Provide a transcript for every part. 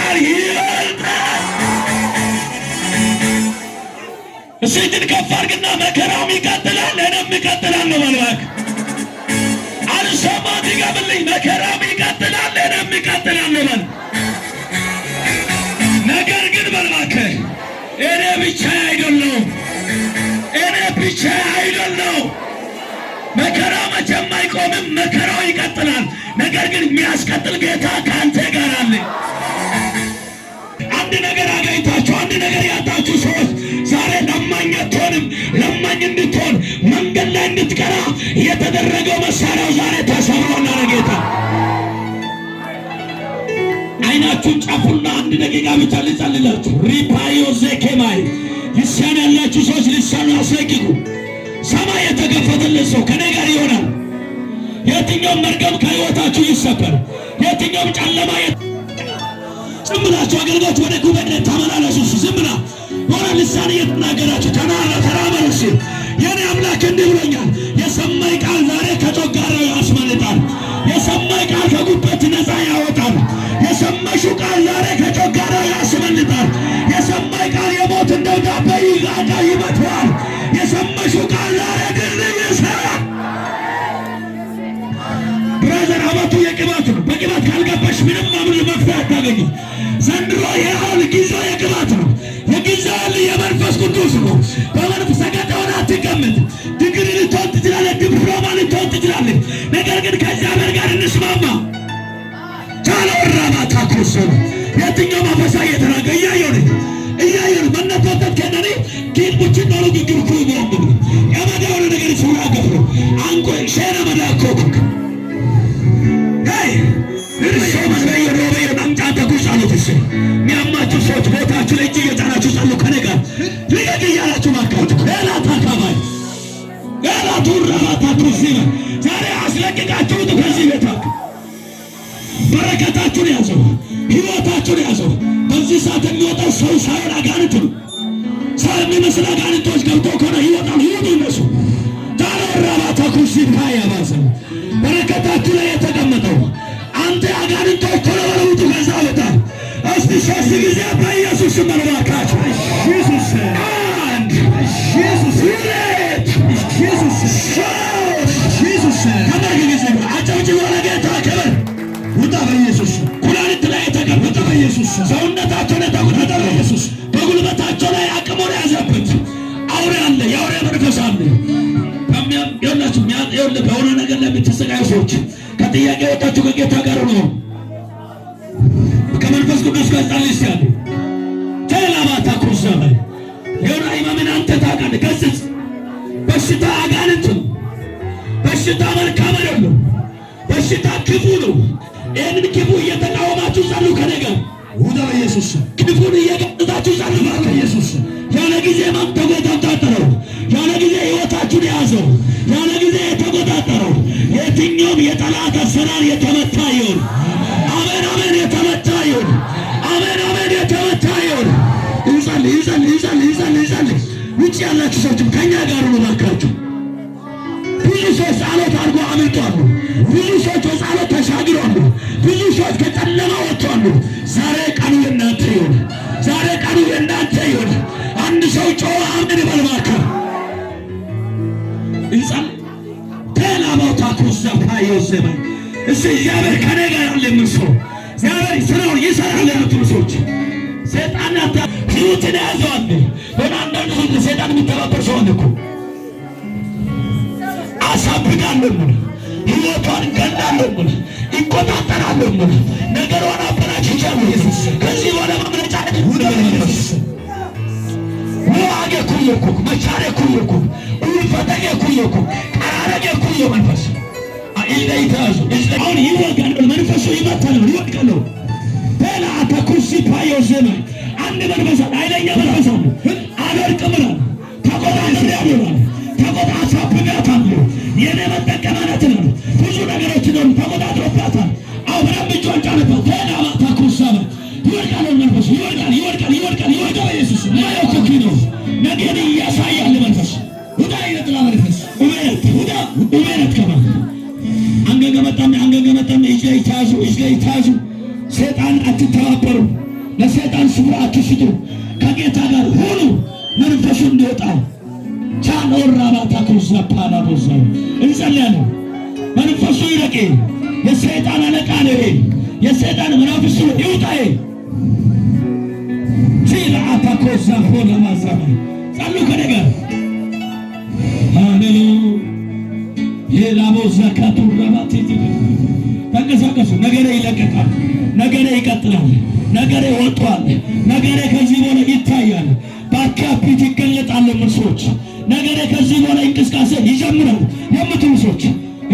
ቃል ይበልጣል። እሴትን ከፍ አድርግና መከራውም ይቀጥላል፣ እኔም እቀጥላለሁ በልባክ አልሰማም ይገምልኝ። መከራውም ይቀጥላል፣ እኔም እቀጥላለሁ በል። ነገር ግን በልባክ እኔ ብቻ አይደለሁም፣ እኔ ብቻ አይደለሁም። መከራ መቼም አይቆምም፣ መከራው ይቀጥላል። ነገር ግን የሚያስቀጥል ጌታ ከአንተ ጋር አለ። አንድ ነገር አገኝታችሁ አንድ ነገር ያጣችሁ ሰዎች ዛሬ ለማኝ አትሆንም። ለማኝ እንድትሆን መንገድ ላይ እንድትቀራ የተደረገው መሳሪያው ዛሬ ተሰብሯል። ጌታ አይናችሁን ጨፉና አንድ ደቂቃ ብቻ ልጸልላችሁ። ሪፓዮ ዜኬማይ ልሳን ያላችሁ ሰዎች ልሳኑ አስለቅቁ። ሰማይ የተከፈተለት ሰው ከኔ ጋር ይሆናል። የትኛውም መርገም ከሕይወታችሁ ይሰበር። የትኛውም ጨለማ ዝም ብላችሁ አገልጋዮች ወደ ጉባኤ ተመላለሱ። ዝም ብላ ሆነ ልሳን እየተናገራችሁ ተራመሩ። የኔ አምላክ እንዲህ ብሎኛል። የሰማይ ቃል ዛሬ ከጮጋራው ያስመልጣል። የሰማይ ቃል ከጉበት ነፃ ያወጣል። የሰማሹ ቃል ዛሬ ከጮጋራው ያስመልጣል። የሰማይ ቃል የሞትን ደብዳቤ ይመታዋል። የሰማሹ ቃል ዛሬ ድል ይሰራል። ብራዘር አመቱ የቅባት ነው። በቅባት ካልገባሽ ምንም መፍትሄ አታገኙ። ዘንድሮ የአሁን ጊዜው የቅባት ነው። የጊዜው የመንፈስ ቅዱስ ነው። በመንፈስ ገጠውን አትቀምጥ። ድግሪ ልትሆን ትችላለህ፣ ዲፕሎማ ልትሆን ትችላለህ። ነገር ግን ከእግዚአብሔር ጋር እንስማማ። ቻለወራባታ ክርስቶስ የትኛው ማፈሳ እየተናገ እያየሁ መነኮተት ከነኔ ኪን ቡቺ ኖሩ ግግርኩ ይቦምብ ያማዳው ነገር ሱራ ገፍሮ አንቆ ሸና መዳኮክ እርሶ መዝበየ ሮበየ ማምጣት ጉሳሉትስ ሚያማችሁ ሰዎች ቦታችሁ ላይ እጅ እየጫናችሁ ጸሉ። ከኔ ጋር ልቀቅ እያላችሁ ማካችሁ ሌላ ታካባይ ሌላ ቱራባታ ክርስቲና ዛሬ አስለቅቃችሁት ከዚህ ቤታ በረከታችሁን ያዘው፣ ሕይወታችሁን ያዘው። በዚህ ሰዓት የሚወጣው ሰው ሳይሆን አጋንንት ነው። ሰው የሚመስል አጋንንቶች ገብቶ ከሆነ ይወጣል። ይወጡ እነሱ ዳራራባታ ክርስቲና ያባሰው በረከታችሁ ላይ የተቀመጠው አንተ አጋንንቶች ተለወጡ። ከዛ ወጣ እስቲ ሶስት ጊዜ በኢየሱስ መለባካችሁ ኢየሱስ አንድ ኢየሱስ ሁለት ኢየሱስ ሶስት ኢየሱስ ከማን ጊዜ አጨብጭ ወለ ጌታ ከበር ውጣ በኢየሱስ ኩላሊት ላይ የተቀመጠ በኢየሱስ ሰውነታቸው ላይ ተቆጣጠረ በኢየሱስ በጉልበታቸው ላይ አቅሙን ያዘበት አውሬ አለ። የአውሬ መንፈስ አለ። ያላችሁ በሆነ ነገር ላይ የምትሰቃዩ ሰዎች ከጥያቄ ወጣችሁ ከጌታ ጋር ነው። ከመንፈስ ቅዱስ ጋር ጻልስ ያለ ተላባታ ኩርሰበ የሆነ ኢማምን አንተ ታውቃለህ። ገስጽ በሽታ አጋንንት ነው። በሽታ መልካም አይደለም። በሽታ ክፉ ነው። ይህንን ክፉ እየተቃወማችሁ ጸሉ። ከኔ ጋር ውጣ በኢየሱስ ክፉን እየገጠጣችሁ ጸሉ በኢየሱስ ያለ ጊዜ ማን ተቆጣጠረው? ያለ ጊዜ ሕይወታችሁን ያዘው። ያለ ጊዜ የተቆጣጠረው የትኛውም የጠላት አሰራር የተመታ ይሁን። አሜን አሜን። የተመታ ይሁን። አሜን አሜን። የተመታ ይሁን። ይጸልይ። ውጭ ያላችሁ ሰዎችም ከእኛ ጋር ነው ባካችሁ። ብዙ ሰዎች ጸሎት አድርጎ አምልጧሉ። ብዙ ሰዎች በጸሎት ተሻግረዋሉ። ብዙ ሰዎች ከጨለማ ወጥተዋሉ። ዛሬ ቀኑ የእናንተ ይሁን። ዛሬ ቀኑ የእናንተ ይሁን። አንድ ሰው ጮኸ አሜን ይበል እባክህ። ይጸልይ ተላባታ ኩርሰፋዮ ዘባ እሺ እግዚአብሔር ከኔ ጋር አለ። ምን ሰው እግዚአብሔር ስራውን ይሰራል ያሉት ሰዎች ሰይጣን ሕይወትን ያዘዋል። በአንዳንድ ሰዎች ሰይጣን የሚተባበር ሰው እኮ አሳብዳለሁ፣ ሕይወቷን ገላለሁ፣ ይቆጣጠራለሁ፣ ነገሯን አበላሽቻለሁ። ኢየሱስ ከዚህ በኋላ ማምለጫ ወደመለስ ዋጌ ኩየኩ መቻሬ ኩየኩ ኡልፈተጌ ኩየኩ ቀራረጌ ኩየ መንፈስ አይለይታዙ አሁን ይወጋል። መንፈሱ ይመታል፣ ይወድቃል። በላ አታኩሲ ፓዮ ዘማ አንድ መንፈስ አይለኛ መንፈስ አለ። አደርቅምራ ተቆጣጠር ያለው ተቆጣጣ አሳብጋታለሁ። የኔ መጠቀማነት ነው። ብዙ ነገሮች ነው ተቆጣጥሮባታል። አብራም ብቻውን ጫነበት። በላ አታኩሳባ ይወድቃል። መንፈሱ ይወድቃል። ኢየሱስ ማየው ነው ነገር ያሳያል። መንፈስ ወዳ ይነጥላ መንፈስ ወዳ ከማ አንገገመጣም እጅ ላይ ታዙ። ሰይጣን አትተባበሩ። ለሰይጣን ስፍራ አትስጡ። ከጌታ ጋር ሁኑ። መንፈሱ እንዲወጣው ቻኖራ ባታኩዛ ፓላ ቦዛው እንጸልያለን። መንፈሱ ይረቄ። የሰይጣን አለቃ ነው። የሰይጣን መናፍስ ይውጣ። ሲላ አታኮዛ ሆነ ማዛባ ጸሉ ከነገር ሃሌሉያ የላቦዛ ካቱራባት ተንቀሳቀሱ። ነገሬ ይለቀቃል። ነገሬ ይቀጥላል። ነገሬ ወጥቷል። ነገሬ ከዚህ በኋላ ይታያል። በአካፒት ይገለጣል። ምርሶች ነገሬ ከዚህ በኋላ እንቅስቃሴ ይጀምራል የምትሉ ሰዎች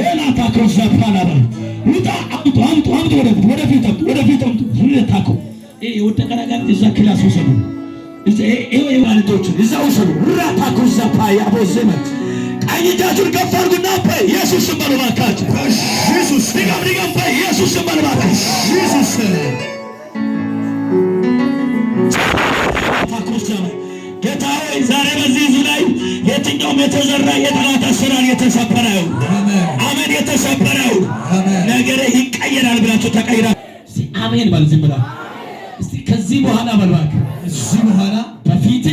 ኤላታ ኮዛ ፓላባ ውጣ። አምጡ ወደፊት አምጡ። ሁለታኮ የወደቀ ነገር እዛ ክላስ ወሰዱ። ዋልቶቹን እዛ ወሰዱ። ራታ ኮዛ ፓያ ቦዘመ ቀኝ እጃችሁን ከፍ አድርጉና በኢየሱስ ስም በሉ እባካችሁ። ኢየሱስ ድጋም በኢየሱስ ስም በሉ እባካችሁ። ኢየሱስ ጌታ ሆይ ዛሬ በዚህ ሕዝብ ላይ የትኛውም የተዘራ የጠላት አሰራር የተሰበረው አሜን፣ የተሰበረው ነገሬ ይቀየራል ብላችሁ ተቀይራ አሜን በል። ዝም ብላ እስቲ ከዚህ በኋላ በልባክ እዚህ በኋላ በፊቴ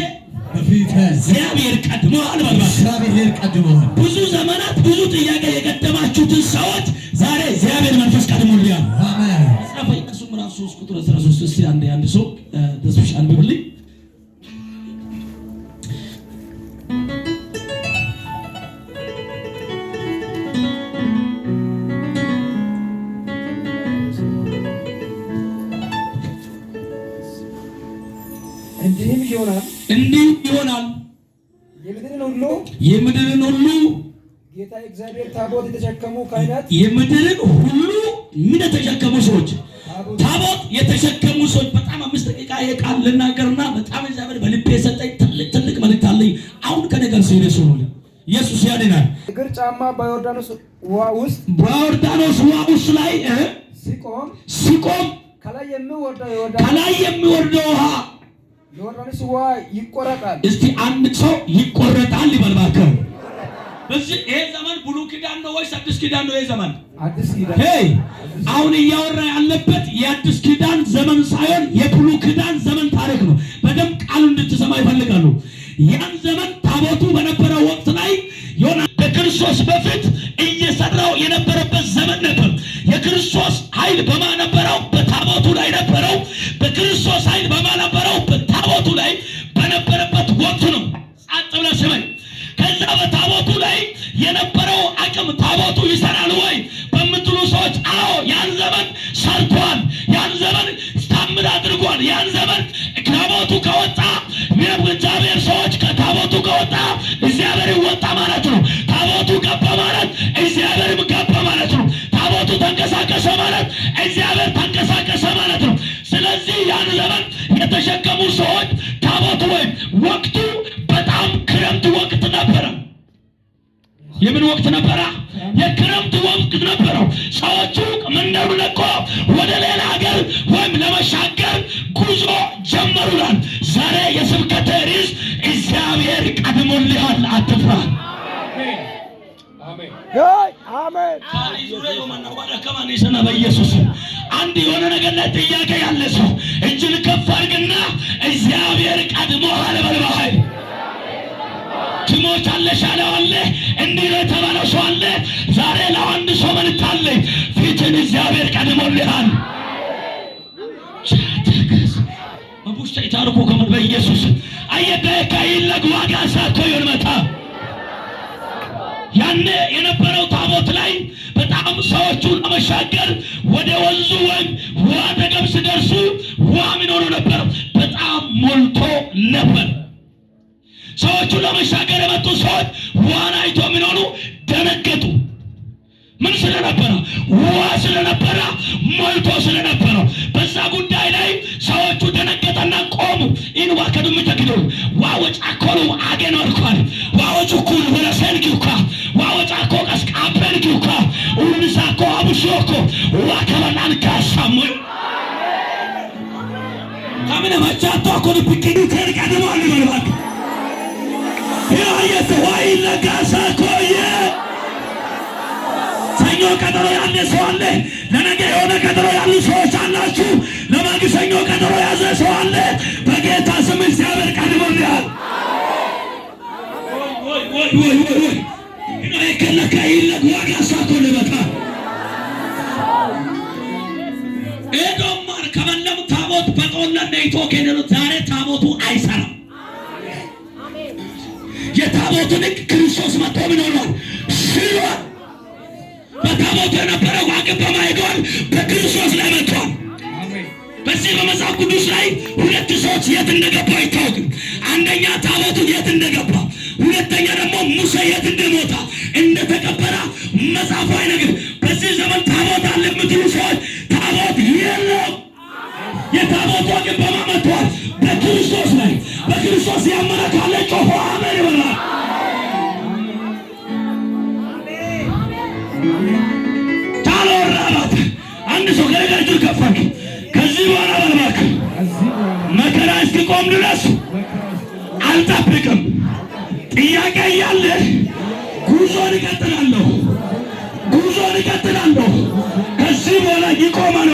እግዚአብሔር ቀድሞሃል በልባክ። እግዚአብሔር ቀድሞሃል። ብዙ ዘመናት ብዙ ጥያቄ የቀደማችሁትን ሰዎች ዛሬ እግዚአብሔር መንፈስ ቀድሞልኛል። አሜን። ጻፈ ኢየሱስ ምዕራፍ 3 ቁጥር 13 እስቲ አንድ ሰው ተስፋሽ አንብብልኝ። እንዲህ ይሆናል የምድርን ሁሉ ጌታ እግዚአብሔር ታቦት የተሸከሙ ካህናት የምድርን ሁሉ ምን የተሸከሙ ሰዎች ታቦት የተሸከሙ ሰዎች በጣም 5 ደቂቃ የቃል ልናገርና በጣም እግዚአብሔር በልቤ የሰጠኝ ትልቅ መልእክት አለኝ። አሁን ከነገር ሲነሱ ነው ኢየሱስ ያድናል። እግር ጫማ በዮርዳኖስ ውሃ ውስጥ ላይ ሲቆም ከላይ የሚወርደው ውሃ ዮርዳኖስ ውሃ ይቆረጣል። እስቲ አንድ ሰው ይቆረጣል ይበል እባክህ። በዚህ ይሄ ዘመን ብሉይ ኪዳን ነው ወይስ አዲስ ኪዳን ነው? ይሄ ዘመን አዲስ ኪዳን። አሁን እያወራ ያለበት የአዲስ ኪዳን ዘመን ሳይሆን የብሉይ ኪዳን ዘመን ታሪክ ነው። በደንብ ቃሉ እንድትሰማ ይፈልጋሉ። ያን ዘመን ታቦቱ በነበረው ወቅት ላይ በክርስቶስ በፊት እየሰራው የነበረበት ዘመን ነበር። የክርስቶስ ኃይል በማነበረው በታቦቱ ላይ ነበረው። በክርስቶስ ኃይል በማነበረው በታቦቱ ላይ በነበረበት ወቅት ነው። ጻጥ ብለህ ስማኝ። ከዛ በታቦቱ ላይ የነበረው አቅም ታቦቱ ይሰራል ወይ በምትሉ ሰዎች፣ አዎ ያን ዘመን ሰርቷል። ያን ዘመን ታምር አድርጓል። ያን ዘመን ታቦቱ ከወጣ እግዚአብሔር ሰዎች ከታቦቱ ከወጣ እግዚአብሔር ይወጣ ማለት ነው። ታቦቱ ገባ ማለት እግዚአብሔር ገባ ማለት ነው። ታቦቱ ተንቀሳቀሰ ማለት እግዚአብሔር ተንቀሳቀሰ ማለት ነው። ስለዚህ ያን ዘመን የተሸከሙ ሰዎች ታቦቱ ወይም ወቅቱ በጣም ክረምት ወቅት ነበረ። የምን ወቅት ነበረ? የክረምት ወቅት ነበረው። ሰዎቹ መንደሩን ለቀው ወደ ሌላ ሀገር ወይም ለመሻገር ጉዞ ጀመሩላል። ዛሬ የስብከቴ ርዕስ እግዚአብሔር ቀድሞልሃል፣ አትፍራ። በኢየሱስ አንድ የሆነ ነገር ላይ ጥያቄ ያለ ሰው እጅን ከፍ አድርግና እግዚአብሔር ቀድሞሃል በልባል። ትሞቻለሽ አለ። እንዲህ ነው የተባለው ሰው አለ። ዛሬ ለአንድ ሰው መልእክት አለኝ። ፊትን እግዚአብሔር ቀድሞልሃል። መቡሽታ ይታርኩ ከመን በኢየሱስ አየደካ ይለግ ዋጋ ሳኮ ይርመታ ያኔ የነበረው ታቦት ላይ በጣም ሰዎቹ ለመሻገር ወደ ወንዙ ወይም ውሃ አጠገብ ሲደርሱ ውሃ ምን ሆኖ ነበር? በጣም ሞልቶ ነበር። ሰዎቹ ለመሻገር የመጡ ሰዎች ውሃን አይቶ ምን ሆኑ? ደነገጡ። ምን ስለነበረ? ውሃ ስለነበረ፣ ሞልቶ ስለነበረ። በዛ ጉዳይ ላይ ሰዎቹ ደነገጠና ቆሙ። ኢንዋ ከዱም ተክዶ ዋወጫ ኮሉ አገኖርኳል ዋወጩ ኩል ወለሰልኪውካ ዋወጫ ኮቀስ ቃበልኪውካ ኡንሳኮ አቡሾኮ ዋከበላን ካሳሙ ካመነ ማቻቶ ኮሉ ቢኪዱ ከርቀደማል ይበልባክ ያየተ ዋይ ለጋሳኮየ ለሰኞ ቀጠሮ ያለ ሰው አለ። ለነገ የሆነ ቀጠሮ ያሉ ሰዎች አላችሁ። ለማግሰኞ ቀጠሮ ያዘ ሰው አለ። በጌታ ስም እግዚአብሔር ቀድሞልሃል። ወይ ከለካ ይለቅ ዋጋ ሳኮ ልበታ ኤዶማር ከመለም ታቦት በጦለ ነይቶ ከነሩ ዛሬ ታቦቱ አይሰራም። የታቦቱን ክርስቶስ መጥቶ ምን ሆኗል? ሽሯል። በታቦቱ የነበረው ዋጋ በማይጓል በክርስቶስ ላይ መጥቷል። በዚህ በመጽሐፍ ቅዱስ ላይ ሁለት ሰዎች የት እንደገባ አይታወቅም። አንደኛ ታቦቱ የት እንደገባ፣ ሁለተኛ ደግሞ ሙሴ የት እንደሞታ እንደተቀበረ መጽሐፉ አይነግርም። በዚህ ዘመን ታቦት አለ የምትሉ ሰዎች ታቦት የለም። የታቦቱ ዋጋ በማመቷል በክርስቶስ ላይ። በክርስቶስ ያመነ ካለ ጮሆ አሜን ይበላል። ታሎራባት አንድ ሰው ገረጋጁ ከፈክ ከዚህ በኋላ ባልባክ መከራ እስኪቆም ድረስ አልጠብቅም። ጥያቄ እያለ ጉዞን እቀጥላለሁ። ከዚህ በኋላ ይቆማል።